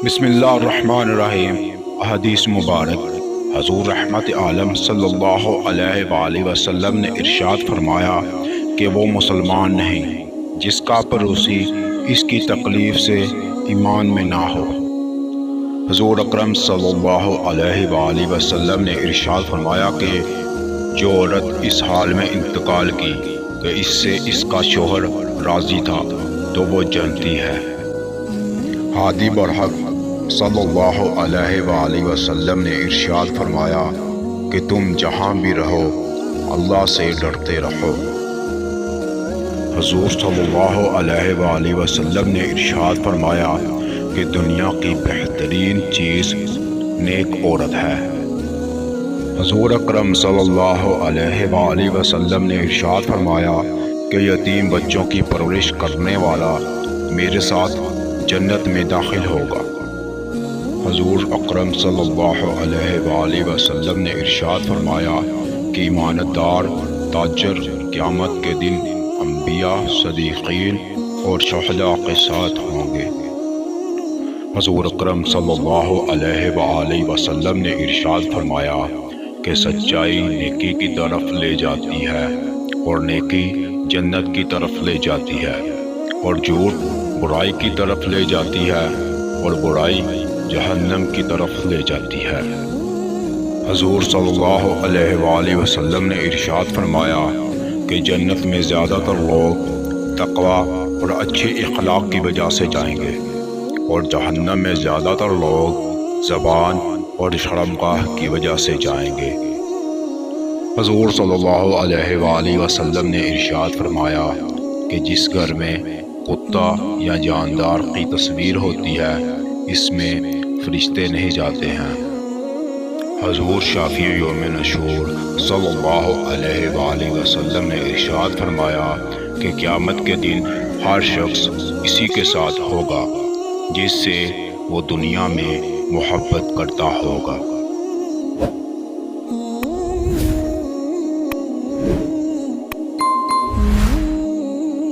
بسم اللہ الرحمن الرحیم۔ حدیث مبارک۔ حضور رحمت عالم صلی اللہ علیہ وآلہ وسلم نے ارشاد فرمایا کہ وہ مسلمان نہیں جس کا پڑوسی اس کی تکلیف سے ایمان میں نہ ہو۔ حضور اکرم صلی اللہ علیہ وآلہ وسلم نے ارشاد فرمایا کہ جو عورت اس حال میں انتقال کی کہ اس سے اس کا شوہر راضی تھا تو وہ جنتی ہے۔ ہادی برحق صلی اللہ علیہ وآلہ وسلم نے ارشاد فرمایا کہ تم جہاں بھی رہو اللہ سے ڈرتے رہو۔ حضور صلی اللہ علیہ وآلہ وسلم نے ارشاد فرمایا کہ دنیا کی بہترین چیز نیک عورت ہے۔ حضور اکرم صلی اللہ علیہ وآلہ وسلم نے ارشاد فرمایا کہ یتیم بچوں کی پرورش کرنے والا میرے ساتھ جنت میں داخل ہوگا۔ حضور اکرم صلی اللہ علیہ وآلہ وسلم نے ارشاد فرمایا کہ ایمانت دار تاجر قیامت کے دن انبیاء، صدیقین اور شہداء کے ساتھ ہوں گے۔ حضور اکرم صلی اللہ علیہ وآلہ وسلم نے ارشاد فرمایا کہ سچائی نیکی کی طرف لے جاتی ہے اور نیکی جنت کی طرف لے جاتی ہے، اور جھوٹ برائی کی طرف لے جاتی ہے اور برائی جہنم کی طرف لے جاتی ہے۔ حضور صلی اللہ علیہ وآلہ وسلم نے ارشاد فرمایا کہ جنت میں زیادہ تر لوگ تقوی اور اچھے اخلاق کی وجہ سے جائیں گے، اور جہنم میں زیادہ تر لوگ زبان اور شرمگاہ کی وجہ سے جائیں گے۔ حضور صلی اللہ علیہ وآلہ وسلم نے ارشاد فرمایا کہ جس گھر میں کتا یا جاندار کی تصویر ہوتی ہے اس میں فرشتے نہیں جاتے ہیں۔ حضور شافع یوم نشور صلی اللہ علیہ وآلہ وسلم نے ارشاد فرمایا کہ قیامت کے دن ہر شخص اسی کے ساتھ ہوگا جس سے وہ دنیا میں محبت کرتا ہوگا۔